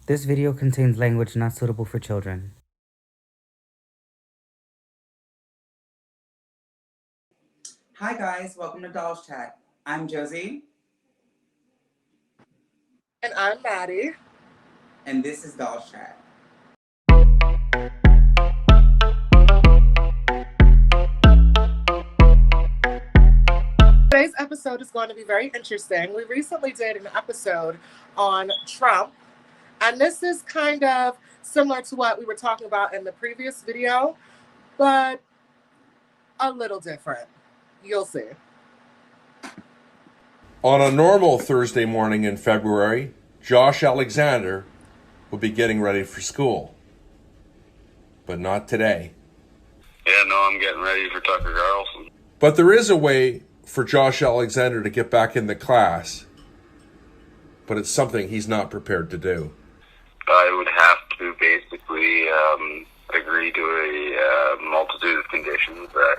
This video contains language not suitable for children. Hi guys, welcome to Dawllz Chat. I'm Josie. And I'm Maddie. And this is Dawllz Chat. Today's episode is going to be very interesting. We recently did an episode on Trump, and this is kind of similar to what we were talking about in the previous video, but a little different. You'll see. On a normal Thursday morning in February, Josh Alexander will be getting ready for school. But not today. Yeah, no, I'm getting ready for Tucker Carlson. But there is a way for Josh Alexander to get back into class. But it's something he's not prepared to do. I would have to basically agree to a multitude of conditions that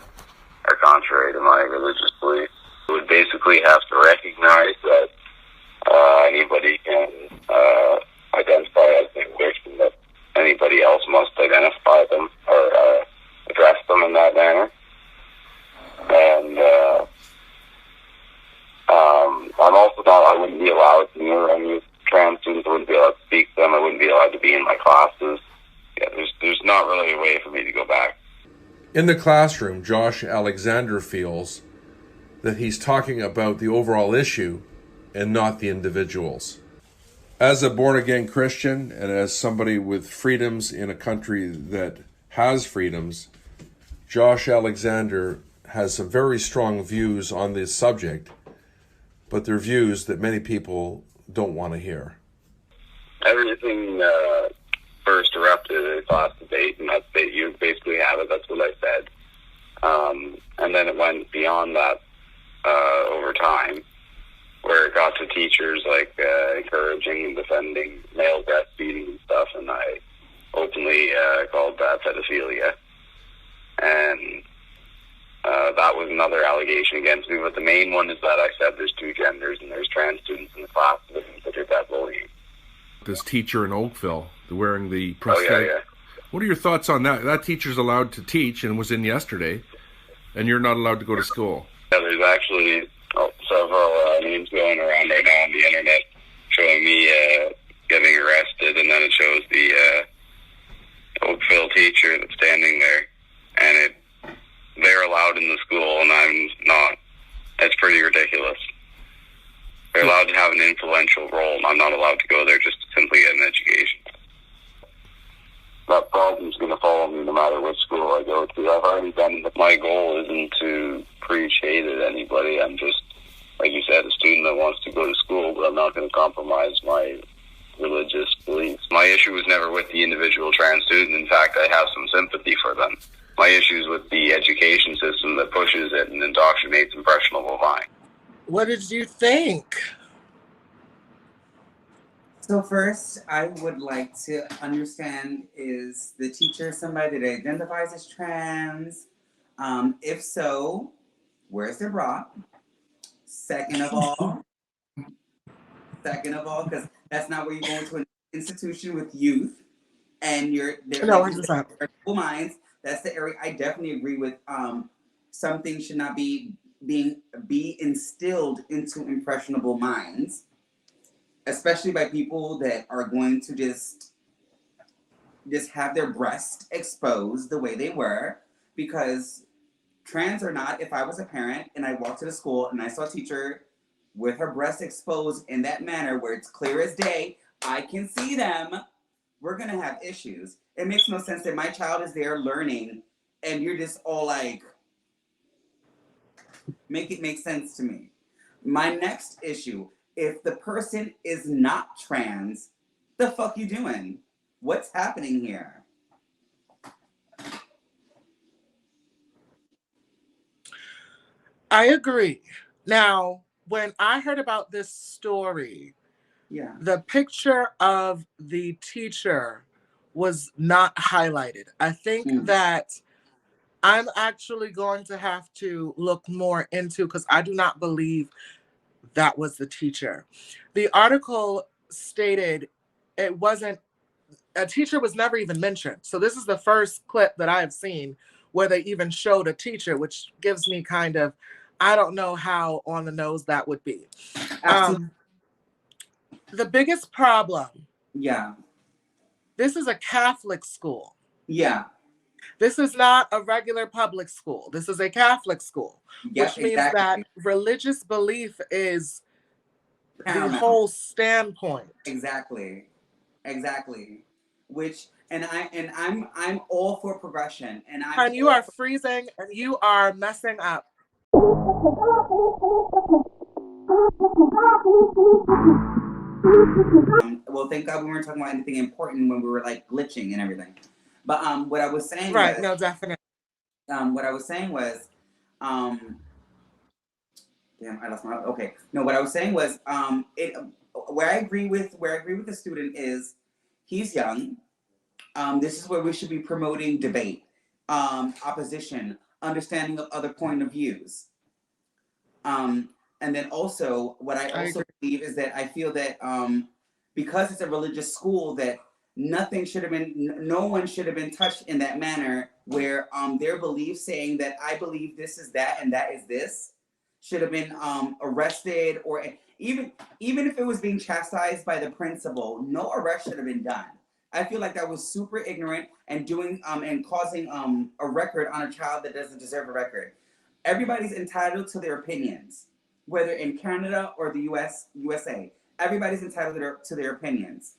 are contrary to my religious beliefs. I would basically have to recognize that anybody can identify as they wish, and that anybody else must identify them or address them in that manner. And I'm also not, I wouldn't be allowed to near any trans students. I wouldn't be allowed to speak to them. I wouldn't be allowed to be in my classes. Yeah, there's not really a way for me to go back. In the classroom, Josh Alexander feels that he's talking about the overall issue and not the individuals. As a born-again Christian and as somebody with freedoms in a country that has freedoms, Josh Alexander has some very strong views on this subject, but they're views that many people don't want to hear. Everything first erupted in a class debate, and that debate, you basically have it, that's what I said. And then it went beyond that over time, where it got to teachers like encouraging and defending male breastfeeding and stuff, and I openly called that pedophilia. And that was another allegation against me, but the main one is that I said there's two genders and there's trans students in the class that are considered that bullying. This teacher in Oakville, wearing the prosthetic. Oh, yeah. What are your thoughts on that? That teacher's allowed to teach and was in yesterday, and you're not allowed to go to school. Yeah, there's actually several memes going around right now on the internet showing me getting arrested, and then it shows the Oakville teacher that's standing there, and they're allowed in the school, and I'm not. It's pretty ridiculous. They're allowed to have an influential role, and I'm not allowed to go there just to simply get an education. That problem's going to follow me no matter which school I go to. I've already done it. My goal isn't to preach hate at anybody. I'm just, like you said, a student that wants to go to school, but I'm not going to compromise my religious beliefs. My issue was never with the individual trans student. In fact, I have some sympathy for them. My issue is with the education system that pushes it and indoctrinates impressionable minds. What did you think? So first, I would like to understand, is the teacher somebody that identifies as trans? If so, where's their bra? Second of all, because that's not where you go into an institution with youth and they're impressionable minds. That's the area I definitely agree with. Something should not be instilled into impressionable minds, especially by people that are going to just have their breast exposed the way they were. Because trans or not, if I was a parent and I walked to the school and I saw a teacher with her breast exposed in that manner where it's clear as day, I can see them, we're going to have issues. It makes no sense that my child is there learning and you're just all like, make it make sense to me. My next issue, if the person is not trans, the fuck you doing? What's happening here? I agree. Now, when I heard about this story, the picture of the teacher was not highlighted. I think that I'm actually going to have to look more into, because I do not believe that was the teacher. The article stated it wasn't, a teacher was never even mentioned. So this is the first clip that I have seen where they even showed a teacher, which gives me kind of, I don't know how on the nose that would be. The biggest problem. Yeah. This is a Catholic school. Yeah. This is not a regular public school. This is a Catholic school, Yes, which means that religious belief is paramount. The whole standpoint. Exactly. Which, I'm all for progression, and you are freezing and you are messing up. Well, thank God we weren't talking about anything important when we were like glitching and everything. But what I was saying was, no, definitely. What I was saying was, damn, I lost my. Okay, no, what I was saying was, where I agree with the student is, he's young. This is where we should be promoting debate, opposition, understanding of other point of views. And then also, what I also believe is that I feel that because it's a religious school, that no one should have been touched in that manner, where their beliefs saying that I believe this is that and that is this should have been arrested, or even if it was being chastised by the principal, no arrest should have been done. I feel like that was super ignorant and doing and causing a record on a child that doesn't deserve a record. Everybody's entitled to their opinions, whether in Canada or the USA. Everybody's entitled to their opinions.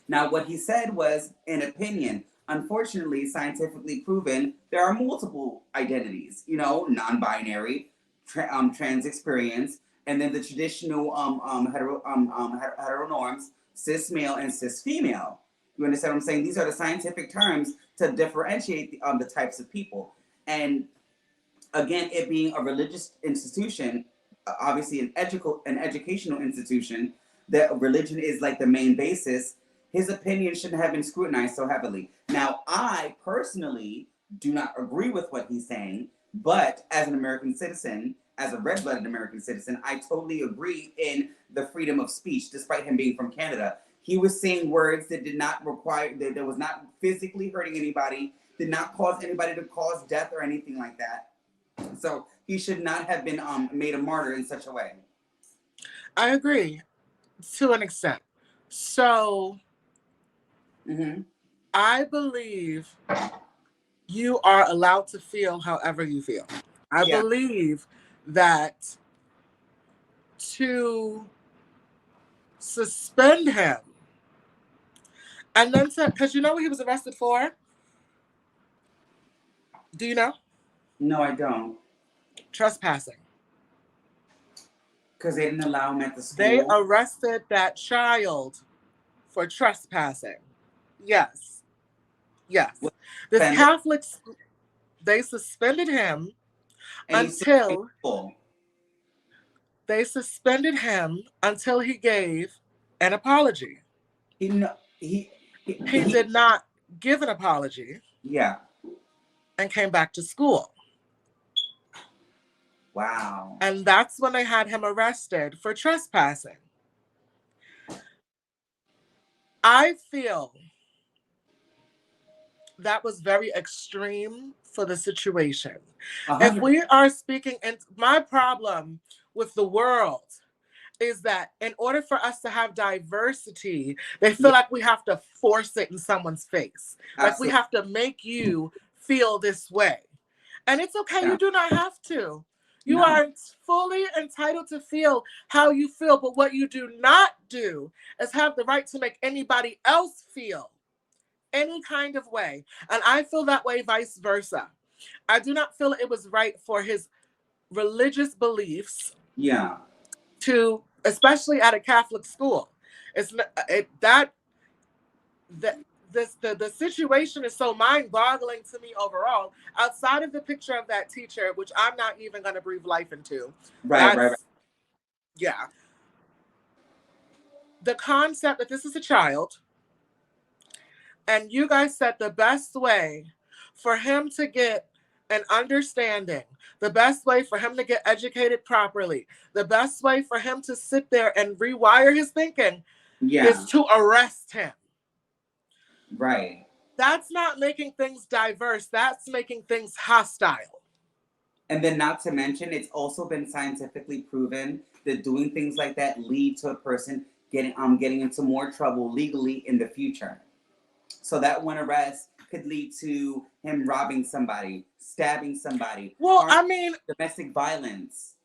Now, what he said was an opinion. Unfortunately, scientifically proven, there are multiple identities. Non-binary, trans experience, and then the traditional hetero norms, cis male and cis female. You understand what I'm saying? These are the scientific terms to differentiate the types of people. And again, it being a religious institution, obviously an educational institution, that religion is like the main basis, his opinion shouldn't have been scrutinized so heavily. Now, I personally do not agree with what he's saying, but as an American citizen, as a red-blooded American citizen, I totally agree in the freedom of speech, despite him being from Canada. He was saying words that did not require, that was not physically hurting anybody, did not cause anybody to cause death or anything like that. So he should not have been made a martyr in such a way. I agree to an extent. So I believe you are allowed to feel however you feel. I believe that to suspend him and then because you know what he was arrested for? Do you know? No, I don't. Trespassing. Because they didn't allow him at the school? They arrested that child for trespassing. Yes. This Catholic, they suspended him until he gave an apology. He did not give an apology. Yeah. And came back to school. Wow. And that's when they had him arrested for trespassing. I feel that was very extreme for the situation. 100%. If we are speaking, and my problem with the world is that in order for us to have diversity, they feel like we have to force it in someone's face. Absolutely. Like we have to make you feel this way. And it's okay, you do not have to. You are fully entitled to feel how you feel, but what you do not do is have the right to make anybody else feel any kind of way. And I feel that way vice versa. I do not feel it was right for his religious beliefs to, especially at a Catholic school. The situation is so mind-boggling to me overall, outside of the picture of that teacher, which I'm not even going to breathe life into. Right. Yeah. The concept that this is a child, and you guys said the best way for him to get an understanding, the best way for him to get educated properly, the best way for him to sit there and rewire his thinking is to arrest him. Right. That's not making things diverse. That's making things hostile. And then not to mention, it's also been scientifically proven that doing things like that lead to a person getting into more trouble legally in the future. So that one arrest could lead to him robbing somebody, stabbing somebody. Well, I mean, domestic violence.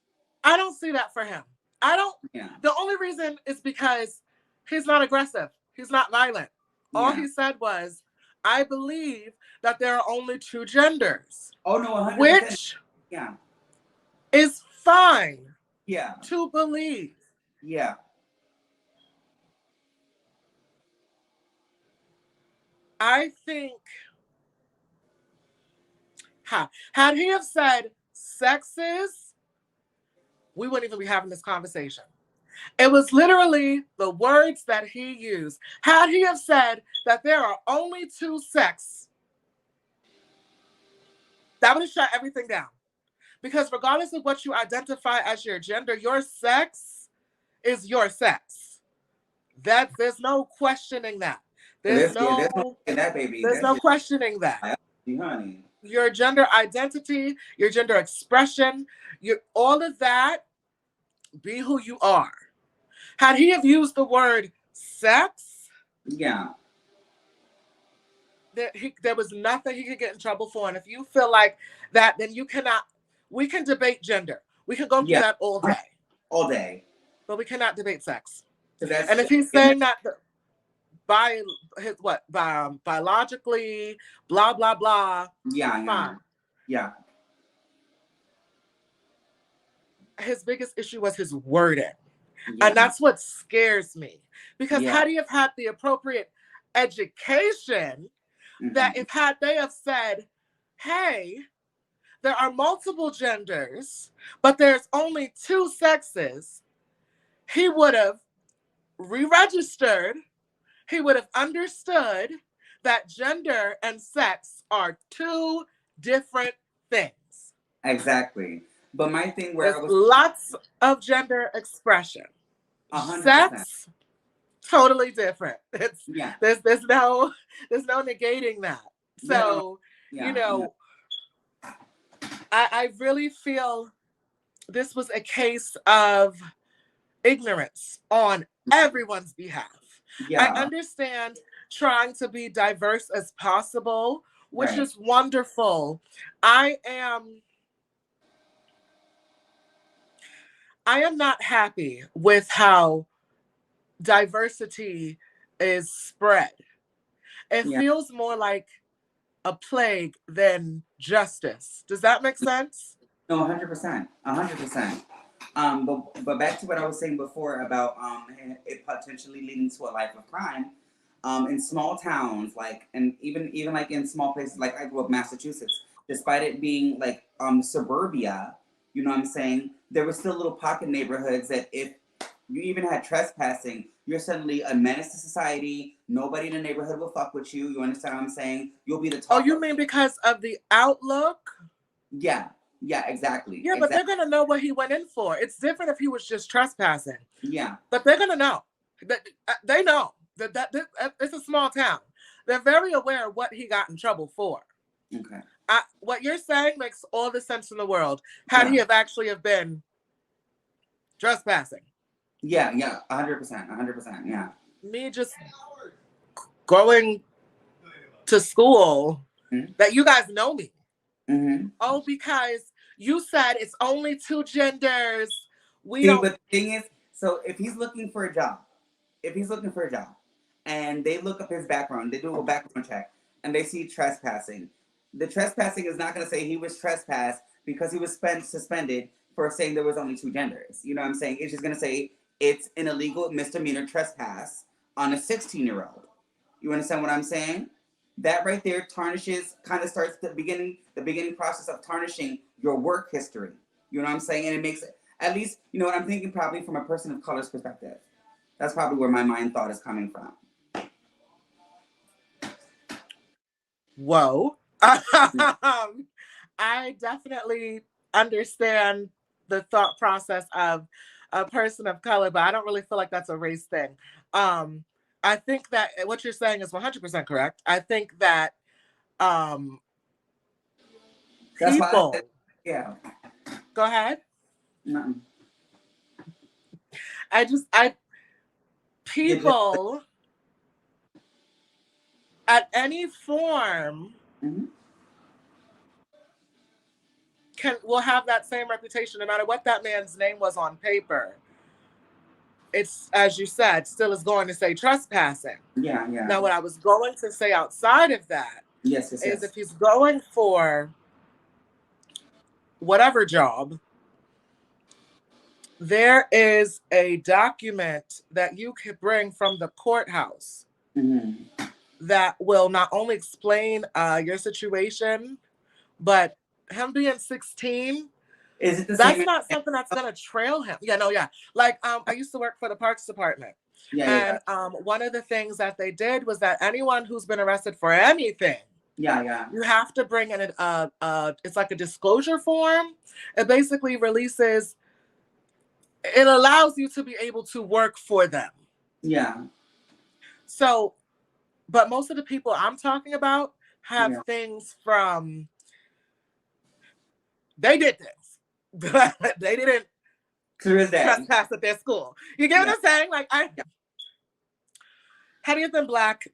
I don't see that for him. I don't. Yeah. The only reason is because he's not aggressive. He's not violent. All he said was, I believe that there are only two genders. Oh, no, 100%. Which is fine to believe. Yeah. I think, had he have said sexes, we wouldn't even be having this conversation. It was literally the words that he used. Had he have said that there are only two sex, that would have shut everything down. Because regardless of what you identify as your gender, your sex is your sex. There's no questioning that. There's no questioning that. Honey. Your gender identity, your gender expression, all of that, be who you are. Had he have used the word sex, there was nothing he could get in trouble for. And if you feel like that, then you cannot. We can debate gender. We can go through that all day. All day. But we cannot debate sex. And if he's saying that biologically, blah, blah, blah. Fine. Yeah. His biggest issue was his wording. And that's what scares me. Because had he have had the appropriate education, that had they have said, hey, there are multiple genders, but there's only two sexes, he would have re-registered. He would have understood that gender and sex are two different things. Exactly. But my thing there's lots of gender expression. 100%. Sex, totally different. It's there's no negating that. So I really feel this was a case of ignorance on everyone's behalf. I understand trying to be diverse as possible, which is wonderful. I am not happy with how diversity is spread. It feels more like a plague than justice. Does that make sense? No, 100%. 100%. But back to what I was saying before about it potentially leading to a life of crime. In small towns, and even like in small places, like I grew up in Massachusetts, despite it being like suburbia, you know what I'm saying, there were still little pocket neighborhoods that if you even had trespassing, you're suddenly a menace to society. Nobody in the neighborhood will fuck with you. You understand what I'm saying? You'll be the top. Oh, you mean because of the outlook? Yeah, exactly. Yeah, but they're going to know what he went in for. It's different if he was just trespassing. Yeah. But they're going to know. They know that it's a small town. They're very aware of what he got in trouble for. Okay. What you're saying makes all the sense in the world. Had he have actually have been trespassing. Yeah, 100%, yeah. Me just going to school, that you guys know me. Oh, because you said it's only two genders. But the thing is, so if he's looking for a job, and they look up his background, they do a background check, and they see trespassing, the trespassing is not going to say he was trespassed because he was suspended for saying there was only two genders. You know what I'm saying? It's just going to say it's an illegal misdemeanor trespass on a 16-year-old. You understand what I'm saying? That right there starts the beginning process of tarnishing your work history. You know what I'm saying? And it makes it, at least, you know what I'm thinking, probably from a person of color's perspective. That's probably where my mind thought is coming from. Whoa. I definitely understand the thought process of a person of color, but I don't really feel like that's a race thing. I think that what you're saying is 100% correct. I think that That's why I people. said, yeah. Go ahead. Nothing. People at any form will have that same reputation, no matter what that man's name was on paper. It's, as you said, still is going to say trespassing. Yeah. Now, what I was going to say outside of that is if he's going for whatever job, there is a document that you can bring from the courthouse that will not only explain your situation, but him being 16, is it the that's same? not something that's gonna trail him. Like I used to work for the parks department, and one of the things that they did was that anyone who's been arrested for anything, you have to bring in it's like a disclosure form. It basically releases. It allows you to be able to work for them. So, but most of the people I'm talking about have things from. They did this. They didn't trespass at their school. You get what I'm saying? Like, had he been Black,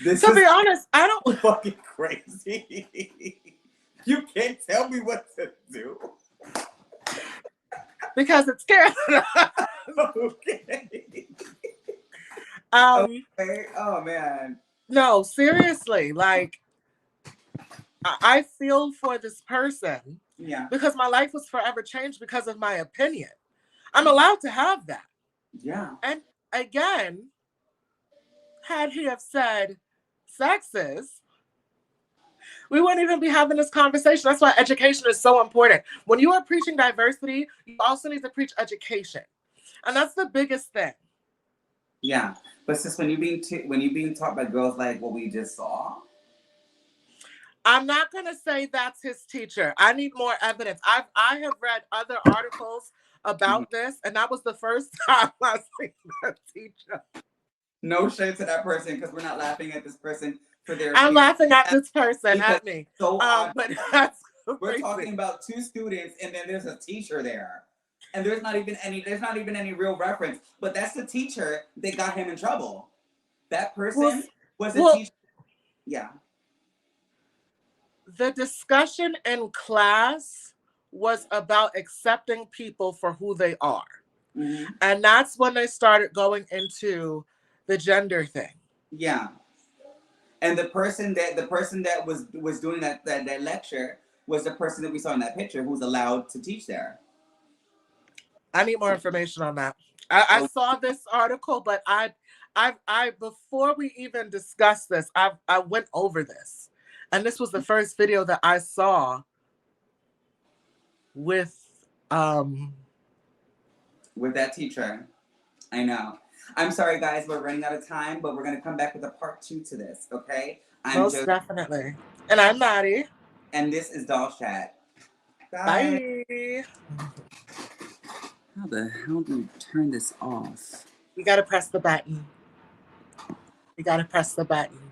to be honest, I don't fucking crazy. You can't tell me what to do because it's scary. Okay. Okay. Oh man. No, seriously, like. I feel for this person because my life was forever changed because of my opinion. I'm allowed to have that. And again, had he have said sexist, we wouldn't even be having this conversation. That's why education is so important. When you are preaching diversity, you also need to preach education. And that's the biggest thing. Yeah. But sis, when you're being taught by girls like what we just saw, I'm not going to say that's his teacher. I need more evidence. I have read other articles about this, and that was the first time I seen that teacher. No shade to that person, because we're not laughing at this person for their. I'm laughing at this person, at me. So but that's we're talking about 2 students, and then there's a teacher there, and there's not even any real reference. But that's the teacher that got him in trouble. That person was a teacher. Yeah. The discussion in class was about accepting people for who they are. And that's when they started going into the gender thing. Yeah. And the person that was doing that lecture was the person that we saw in that picture who's allowed to teach there. I need more information on that. I saw this article, but I before we even discussed this, I went over this. And this was the first video that I saw with that teacher. I know. I'm sorry, guys. We're running out of time, but we're going to come back with a part 2 to this, okay? Most definitely. And I'm Maddie. And this is Dawllz Chat. Bye. How the hell do we turn this off? You got to press the button. You got to press the button.